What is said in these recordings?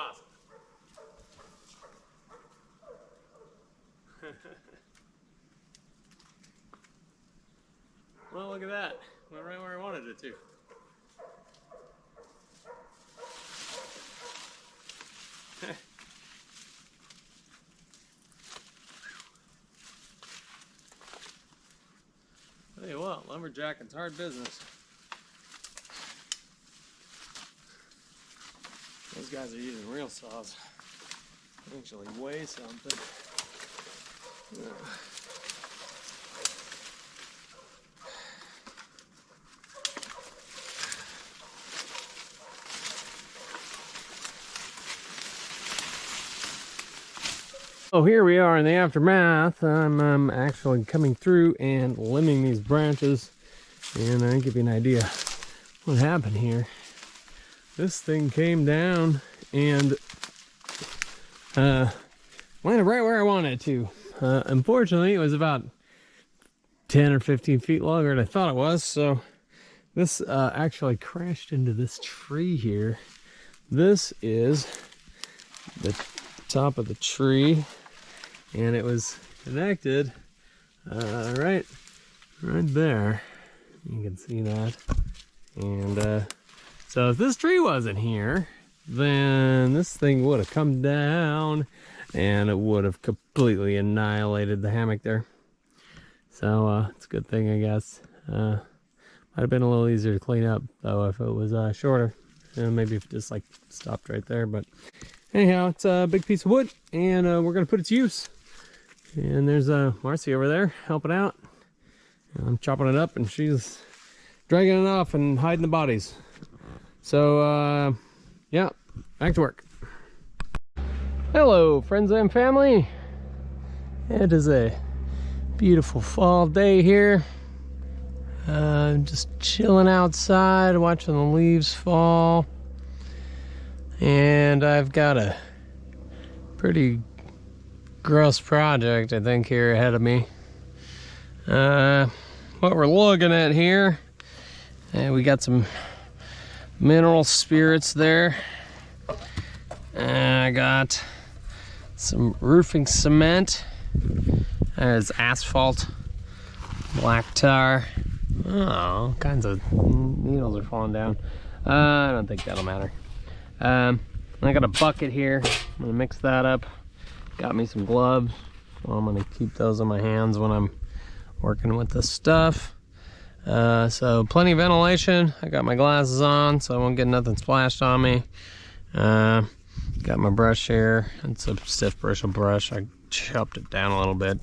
sauce. Well, look at that. Went right where I wanted it to. Tell you what, lumberjacking's hard business. Those guys are using real saws. They actually weigh something. Oh, here we are in the aftermath. I'm actually coming through and limbing these branches, and I'll give you an idea what happened here. This thing came down and landed right where I wanted it to. Unfortunately, it was about 10 or 15 feet longer than I thought it was, so this actually crashed into this tree here. This is the top of the tree, and it was connected right there. You can see that. And so if this tree wasn't here, then this thing would have come down and it would have completely annihilated the hammock there. So it's a good thing, I guess. Might have been a little easier to clean up though if it was shorter. Maybe if it just like stopped right there, but anyhow, it's a big piece of wood, and we're gonna put it to use. And there's Marcy over there helping out. I'm chopping it up, and she's dragging it off and hiding the bodies. So yeah, back to work. Hello, friends and family. It is a beautiful fall day here. Just chilling outside, watching the leaves fall. And I've got a pretty gross project, I think, here ahead of me. What we're looking at here, we got some mineral spirits there. I got some roofing cement. There's asphalt, black tar. Oh, all kinds of needles are falling down. I don't think that'll matter. I got a bucket here. I'm gonna mix that up. Got me some gloves. Well, I'm gonna keep those on my hands when I'm working with this stuff. So plenty of ventilation. I got my glasses on so I won't get nothing splashed on me. Got my brush here. It's a stiff bristle brush. I chopped it down a little bit.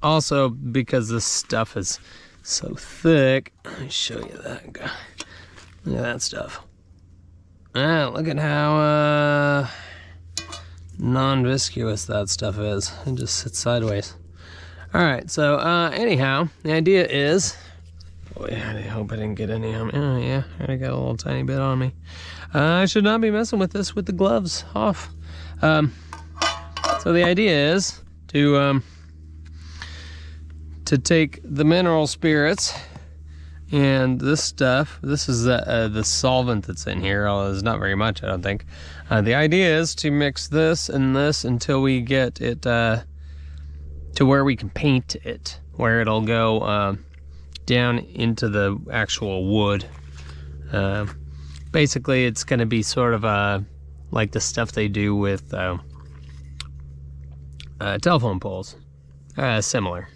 Also, because this stuff is so thick, let me show you that. Look at that stuff. Look at how non-viscous that stuff is. It just sits sideways. Alright, so anyhow, the idea is... Boy, I hope I didn't get any on me. Oh yeah, I got a little tiny bit on me. I should not be messing with this with the gloves off. So the idea is to take the mineral spirits and this stuff. This is the solvent that's in here. There's not very much, I don't think. The idea is to mix this and this until we get it to where we can paint it, where it'll go down into the actual wood. Basically, it's going to be sort of like the stuff they do with telephone poles. Similar.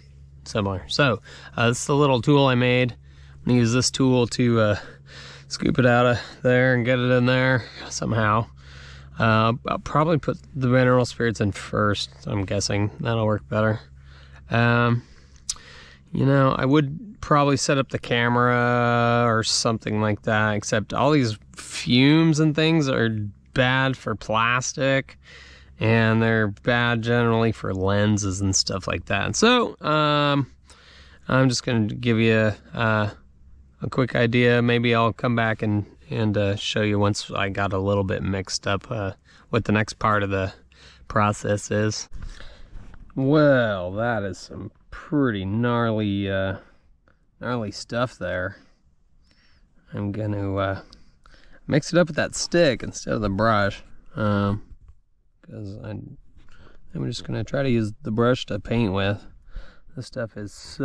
So, this is the little tool I made. I'm going to use this tool to scoop it out of there and get it in there somehow. I'll probably put the mineral spirits in first. I'm guessing that'll work better. You know, I would probably set up the camera or something like that, except all these fumes and things are bad for plastic, and they're bad generally for lenses and stuff like that. So, I'm just going to give you a quick idea. Maybe I'll come back and show you once I got a little bit mixed up what the next part of the process is. Well, that is some pretty gnarly stuff there. I'm going to mix it up with that stick instead of the brush. because I'm just gonna try to use the brush to paint with. This stuff is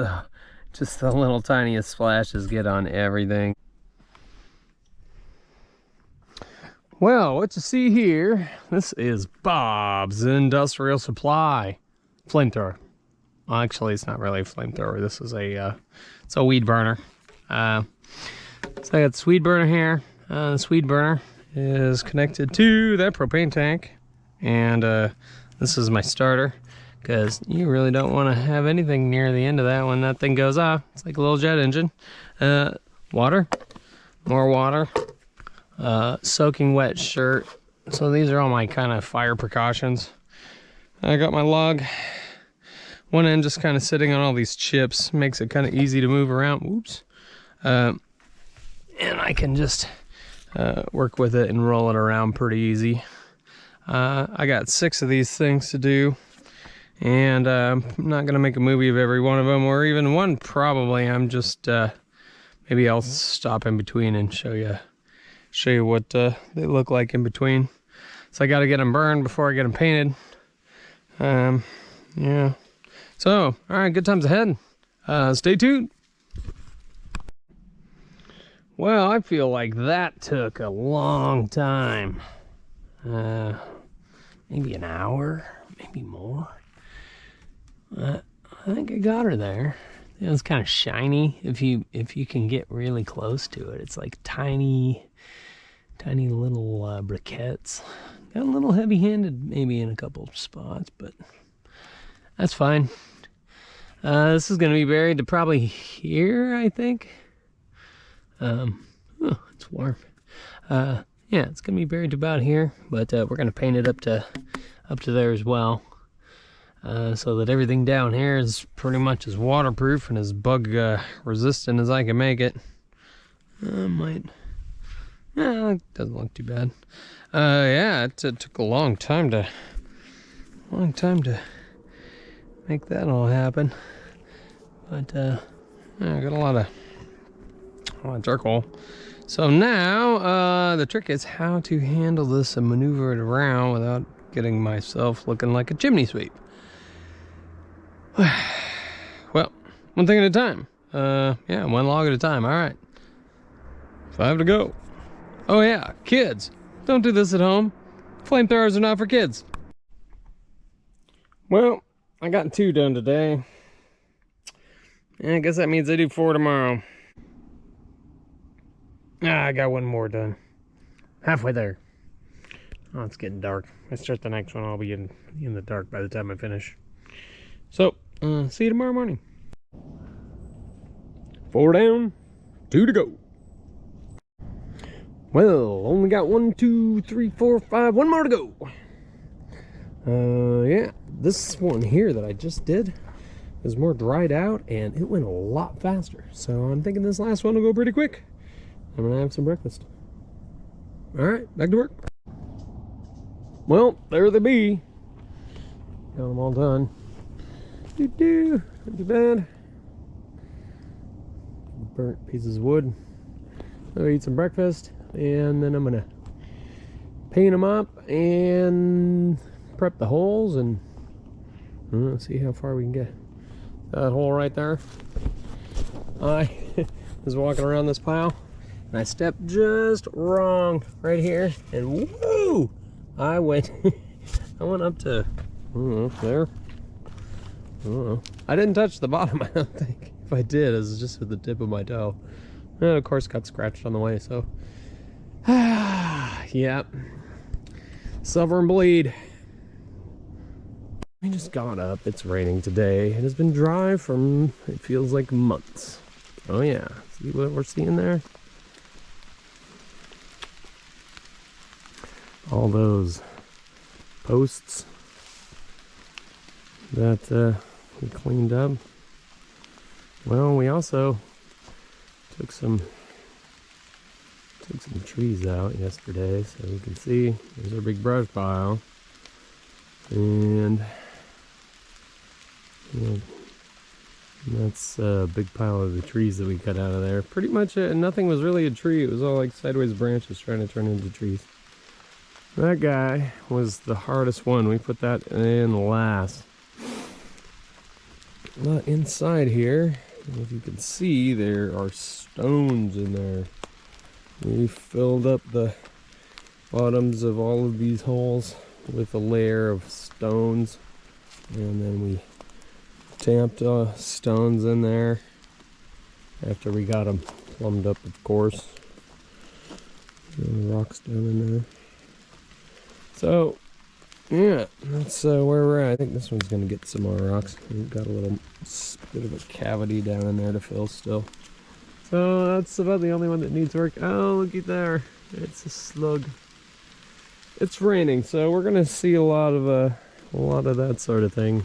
just the little tiniest splashes get on everything. Well, what you see here, this is Bob's Industrial Supply flamethrower. Well, actually, it's not really a flamethrower. This is it's a weed burner. So I got this weed burner here. This weed burner is connected to that propane tank, and this is my starter, because you really don't want to have anything near the end of that when that thing goes off. It's like a little jet engine. Water, more water. Soaking wet shirt. So these are all my kind of fire precautions. I got my log. One end just kind of sitting on all these chips. Makes it kind of easy to move around. Whoops. And I can just work with it and roll it around pretty easy. I got 6 of these things to do. And I'm not going to make a movie of every one of them, or even one probably. I'm just, maybe I'll stop in between and show you what they look like in between. So I got to get them burned before I get them painted. Yeah. So, all right, good times ahead. Stay tuned. Well, I feel like that took a long time. Maybe an hour, maybe more. I think I got her there. It was kind of shiny. If you can get really close to it, it's like tiny little briquettes. Got a little heavy-handed maybe in a couple spots, but that's fine. This is going to be buried to probably here, I think. Oh, it's warm. Yeah, it's going to be buried to about here, but we're going to paint it up to there as well. So that everything down here is pretty much as waterproof and as bug resistant as I can make it. Yeah, it doesn't look too bad. Yeah, it took a long time to make that all happen. But yeah, I got a lot of charcoal. So now the trick is how to handle this and maneuver it around without getting myself looking like a chimney sweep. Well, one thing at a time. Yeah, one log at a time. All right, 5 to go. Oh yeah, kids, don't do this at home. Flamethrowers are not for kids. Well, I got 2 done today. And I guess that means I do 4 tomorrow. I got 1 more done. Halfway there. Oh, it's getting dark. I start the next one, I'll be in the dark by the time I finish. So, see you tomorrow morning. 4 down, 2 to go. Well, only got 1, 2, 3, 4, 5, 1 more to go. Yeah, this one here that I just did is more dried out and it went a lot faster. So I'm thinking this last one will go pretty quick. I'm gonna have some breakfast. All right, back to work. Well, there they be. Got them all done. Not too bad. Burnt pieces of wood. I'll eat some breakfast, and then I'm gonna paint them up and prep the holes, and see how far we can get. That hole right there. I was walking around this pile, and I stepped just wrong right here, and woo! I went up to there. I didn't touch the bottom, I don't think. If I did, it was just with the tip of my toe. And of course got scratched on the way, so yeah. Suffer and bleed. We just got up. It's raining today. It has been dry from, it feels like, months. Oh yeah. See what we're seeing there? All those posts that we cleaned up. Well, we also took some trees out yesterday, so you can see there's our big brush pile, and that's a big pile of the trees that we cut out of there. Pretty much nothing was really a tree. It was all like sideways branches trying to turn into trees. That guy was the hardest one. We put that in last. But inside here, if you can see, there are stones in there. We filled up the bottoms of all of these holes with a layer of stones, and then we tamped stones in there after we got them plumbed up, of course. The rocks down in there. So yeah, that's where we're at. I think this one's gonna get some more rocks. We've got a little bit of a cavity down in there to fill still. So that's about the only one that needs work. Oh, looky there. It's a slug. It's raining, so we're gonna see a lot of that sort of thing.